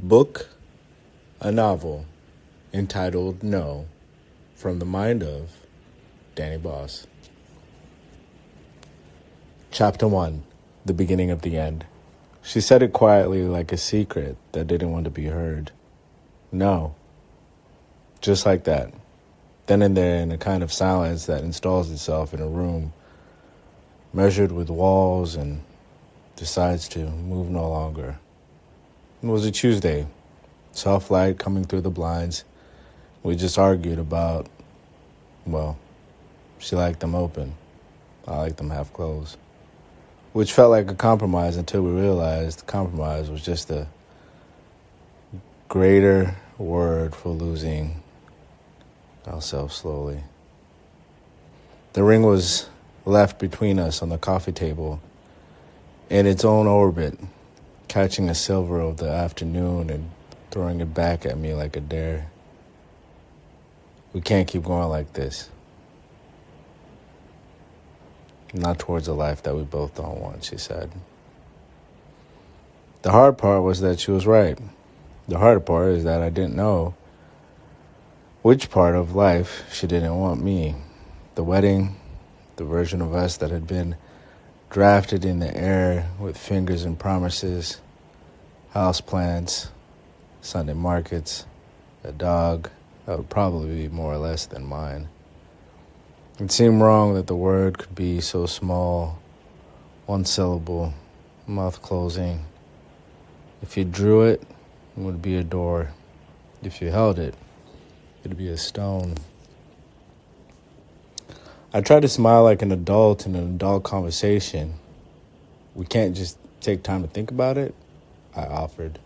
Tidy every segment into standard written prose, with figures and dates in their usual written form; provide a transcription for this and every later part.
Book a novel entitled No, from the mind of Danny Boss. Chapter 1, The Beginning of the End. She said it quietly like a secret that didn't want to be heard. No. Just like that. Then and there, in a kind of silence that installs itself in a room, measured with walls, and decides to move no longer. It was a Tuesday. Soft light coming through the blinds. We just argued about, well, she liked them open. I liked them half closed. Which felt like a compromise until we realized the compromise was just a greater word for losing ourselves slowly. The ring was left between us on the coffee table in its own orbit, catching a silver of the afternoon and throwing it back at me like a dare. We can't keep going like this. Not towards a life that we both don't want, she said. The hard part was that she was right. The hard part is that I didn't know which part of life she didn't want me. The wedding, the version of us that had been drafted in the air with fingers and promises, house plans, Sunday markets, a dog that would probably be more or less than mine. It seemed wrong that the word could be so small, one syllable, mouth closing. If you drew it, it would be a door. If you held it, it'd be a stone. I tried to smile like an adult in an adult conversation. We can't just take time to think about it, I offered.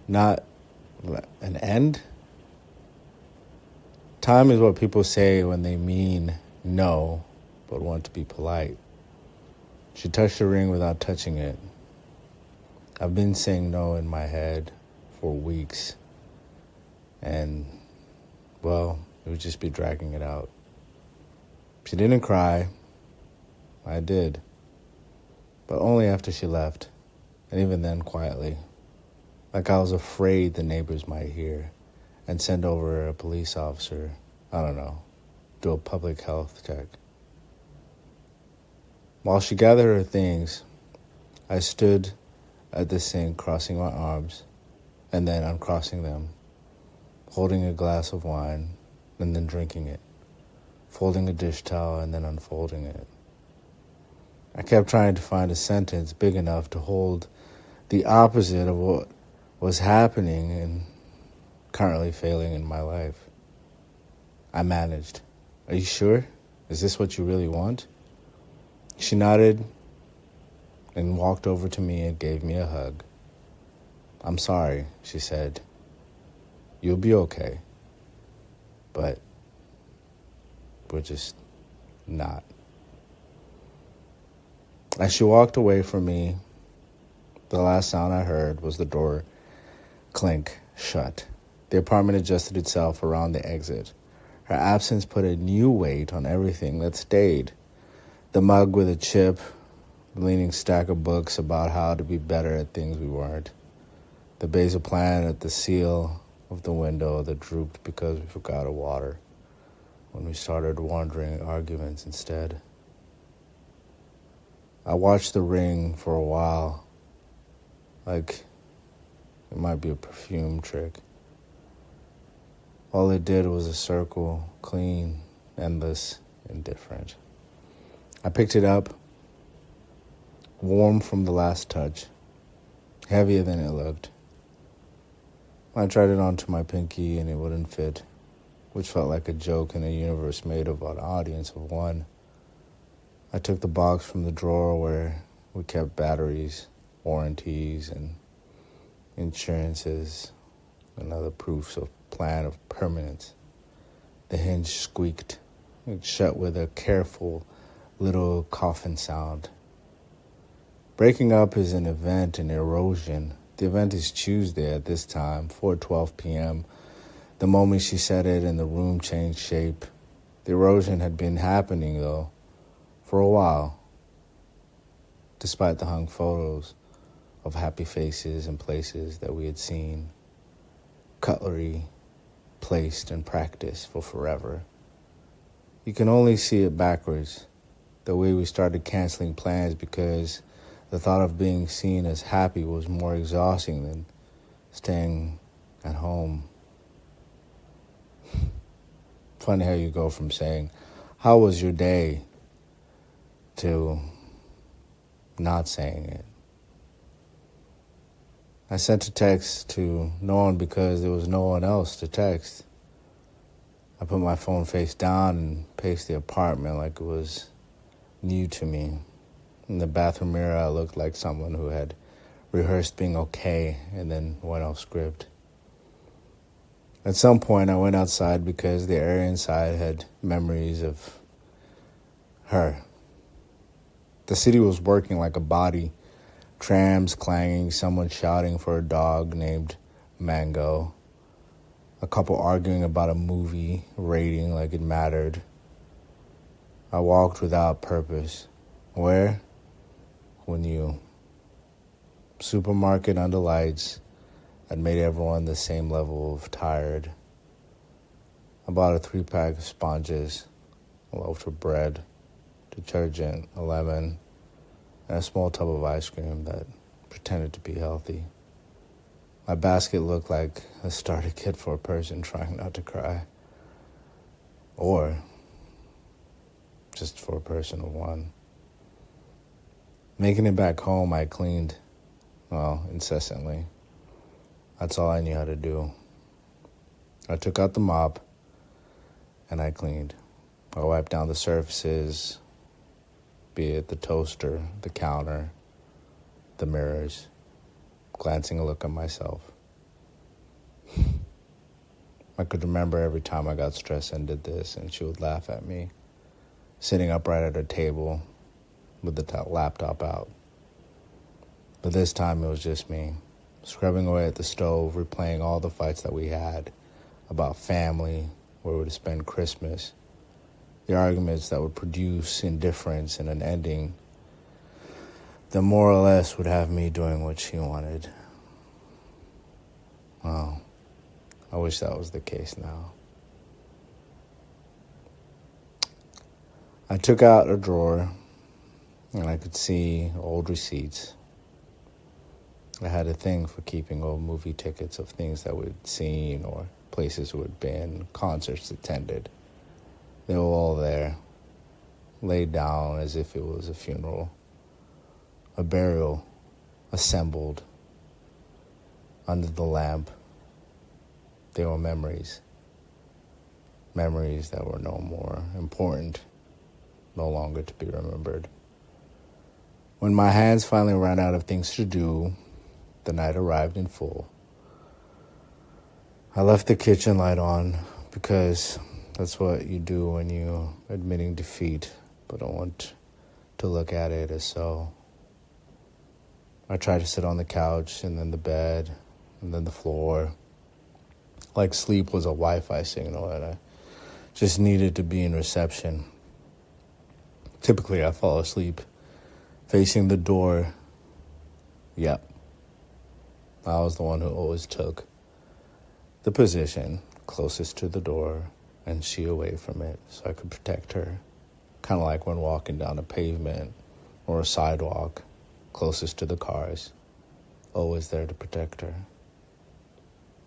Not an end? Time is what people say when they mean no, but want to be polite. She touched the ring without touching it. I've been saying no in my head for weeks. And, well, it would just be dragging it out. She didn't cry. I did. But only after she left. And even then, quietly. Like I was afraid the neighbors might hear and send over a police officer, I don't know, do a public health check. While she gathered her things, I stood at the sink crossing my arms and then uncrossing them, holding a glass of wine and then drinking it, folding a dish towel and then unfolding it. I kept trying to find a sentence big enough to hold the opposite of what was happening and currently failing in my life. I managed. Are you sure? Is this what you really want? She nodded and walked over to me and gave me a hug. I'm sorry, she said. You'll be okay. But we're just not. As she walked away from me, the last sound I heard was the door clink shut. The apartment adjusted itself around the exit. Her absence put a new weight on everything that stayed. The mug with a chip, the leaning stack of books about how to be better at things we weren't. The basil plant at the seal of the window that drooped because we forgot to water when we started wandering arguments instead. I watched the ring for a while, like it might be a perfume trick. All it did was a circle, clean, endless, indifferent. I picked it up, warm from the last touch, heavier than it looked. I tried it onto my pinky and it wouldn't fit, which felt like a joke in a universe made of an audience of one. I took the box from the drawer where we kept batteries, warranties, and insurances, and other proofs of plan of permanence. The hinge squeaked. It shut with a careful little coffin sound. Breaking up is an event in erosion. The event is Tuesday at this time, 4:12 p.m. The moment she said it and the room changed shape. The erosion had been happening, though, for a while, despite the hung photos of happy faces and places that we had seen, cutlery placed and practiced for forever. You can only see it backwards, the way we started canceling plans because the thought of being seen as happy was more exhausting than staying at home. Funny how you go from saying, "How was your day?" to not saying it. I sent a text to no one because there was no one else to text. I put my phone face down and paced the apartment like it was new to me. In the bathroom mirror, I looked like someone who had rehearsed being okay and then went off script. At some point, I went outside because the area inside had memories of her. The city was working like a body, trams clanging, someone shouting for a dog named Mango, a couple arguing about a movie rating like it mattered. I walked without purpose. Where? When you. Supermarket under lights that made everyone the same level of tired. I bought a 3-pack of sponges, a loaf of bread, detergent, a lemon, and a small tub of ice cream that pretended to be healthy. My basket looked like a starter kit for a person trying not to cry. Or just for a person of one. Making it back home, I cleaned, incessantly. That's all I knew how to do. I took out the mop and I cleaned. I wiped down the surfaces, be it the toaster, the counter, the mirrors, glancing a look at myself. I could remember every time I got stressed and did this, and she would laugh at me, sitting upright at her table with the laptop out. But this time it was just me, scrubbing away at the stove, replaying all the fights that we had about family, where we would spend Christmas, the arguments that would produce indifference and an ending that more or less would have me doing what she wanted. Well, I wish that was the case now. I took out a drawer and I could see old receipts. I had a thing for keeping old movie tickets of things that we'd seen or places we'd been, concerts attended. They were all there, laid down as if it was a funeral, a burial, assembled under the lamp. They were memories that were no more important, no longer to be remembered. When my hands finally ran out of things to do, the night arrived in full. I left the kitchen light on because that's what you do when you're admitting defeat, but don't want to look at it as so. I tried to sit on the couch and then the bed and then the floor. Like sleep was a Wi-Fi signal and I just needed to be in reception. Typically I fall asleep facing the door. Yep. I was the one who always took the position closest to the door and she away from it so I could protect her. Kind of like when walking down a pavement or a sidewalk closest to the cars, always there to protect her.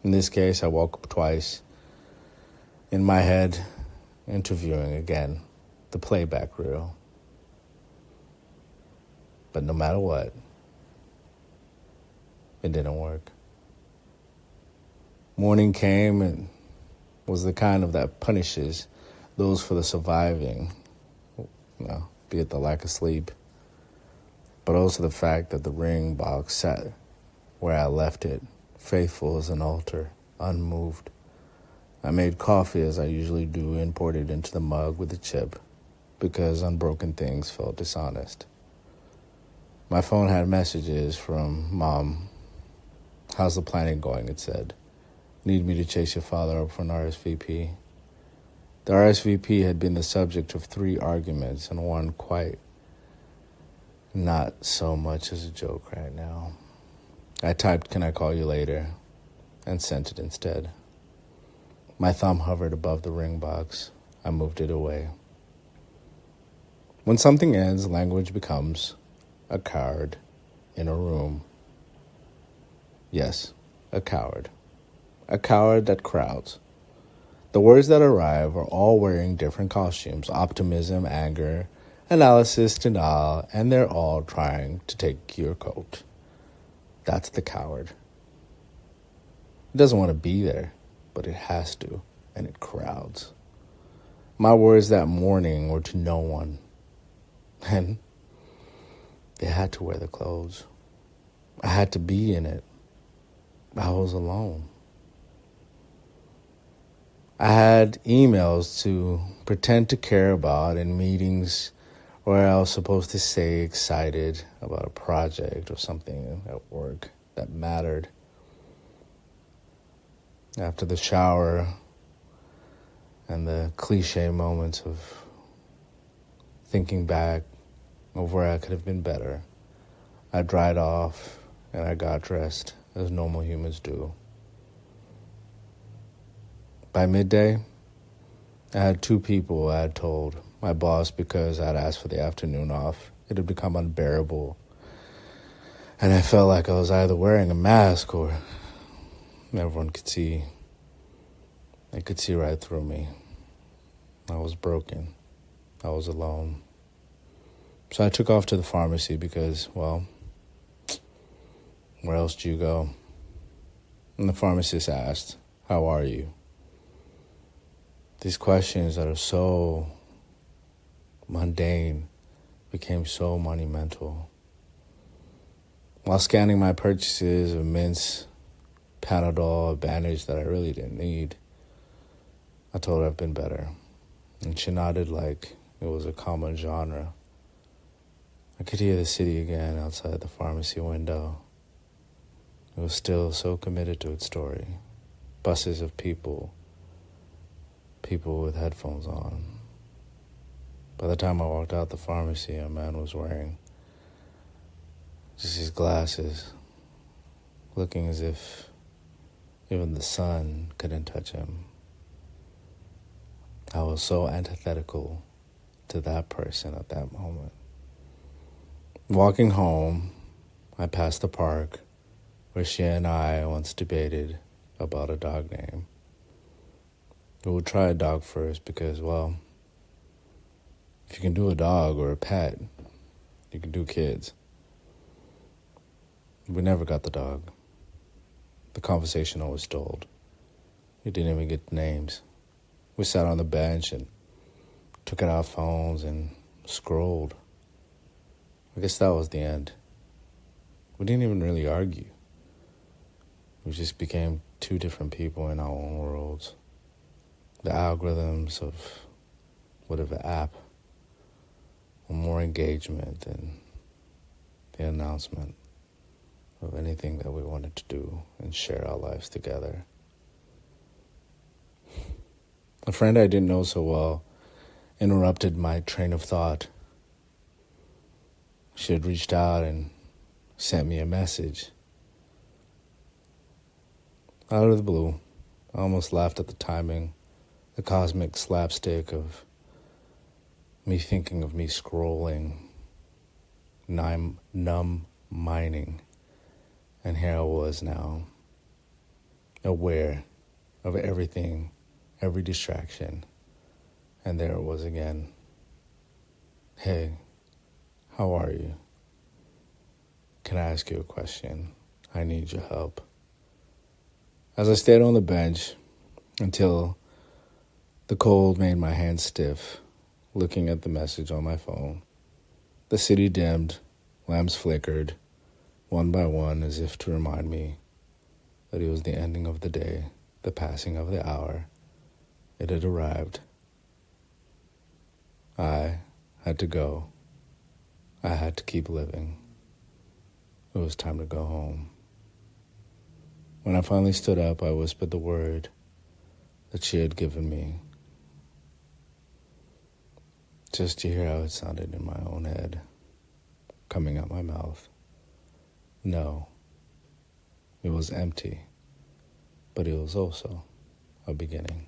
In this case, I woke up twice in my head, interviewing again the playback reel. But no matter what, it didn't work. Morning came and was the kind of that punishes those for the surviving, be it the lack of sleep, but also the fact that the ring box sat where I left it, faithful as an altar, unmoved. I made coffee as I usually do and poured it into the mug with a chip because unbroken things felt dishonest. My phone had messages from Mom. "How's the planning going?" it said. "Need me to chase your father up for an RSVP?" The RSVP had been the subject of 3 arguments and one quite not so much as a joke right now. I typed, "Can I call you later?" and sent it instead. My thumb hovered above the ring box. I moved it away. When something ends, language becomes a coward in a room. Yes, a coward. A coward that crowds. The words that arrive are all wearing different costumes: optimism, anger, analysis, denial, and they're all trying to take your coat. That's the coward. It doesn't want to be there, but it has to, and it crowds. My words that morning were to no one, and they had to wear the clothes. I had to be in it. I was alone. I had emails to pretend to care about in meetings where I was supposed to say excited about a project or something at work that mattered. After the shower and the cliche moments of thinking back of where I could have been better, I dried off and I got dressed as normal humans do. By midday, I had 2 people I had told. My boss, because I'd asked for the afternoon off. It had become unbearable. And I felt like I was either wearing a mask or everyone could see. They could see right through me. I was broken. I was alone. So I took off to the pharmacy because, well, where else do you go? And the pharmacist asked, "How are you?" These questions that are so mundane became so monumental. While scanning my purchases of mints, Panadol, a bandage that I really didn't need, I told her I've been better. And she nodded like it was a common genre. I could hear the city again outside the pharmacy window. It was still so committed to its story. Buses of people with headphones on. By the time I walked out the pharmacy, a man was wearing just his glasses, looking as if even the sun couldn't touch him. I was so antithetical to that person at that moment. Walking home, I passed the park where she and I once debated about a dog name. We would try a dog first because, well, if you can do a dog or a pet, you can do kids. We never got the dog. The conversation always stalled. We didn't even get names. We sat on the bench and took out our phones and scrolled. I guess that was the end. We didn't even really argue. We just became 2 different people in our own worlds. The algorithms of whatever app were more engagement than the announcement of anything that we wanted to do and share our lives together. A friend I didn't know so well interrupted my train of thought. She had reached out and sent me a message. Out of the blue, I almost laughed at the timing, the cosmic slapstick of me thinking of me scrolling, numb mining, and here I was now, aware of everything, every distraction, and there it was again. "Hey, how are you? Can I ask you a question? I need your help." As I stayed on the bench until the cold made my hands stiff, looking at the message on my phone, the city dimmed, lamps flickered, one by one, as if to remind me that it was the ending of the day, the passing of the hour. It had arrived. I had to go. I had to keep living. It was time to go home. When I finally stood up, I whispered the word that she had given me, just to hear how it sounded in my own head, coming out my mouth. No. It was empty, but it was also a beginning.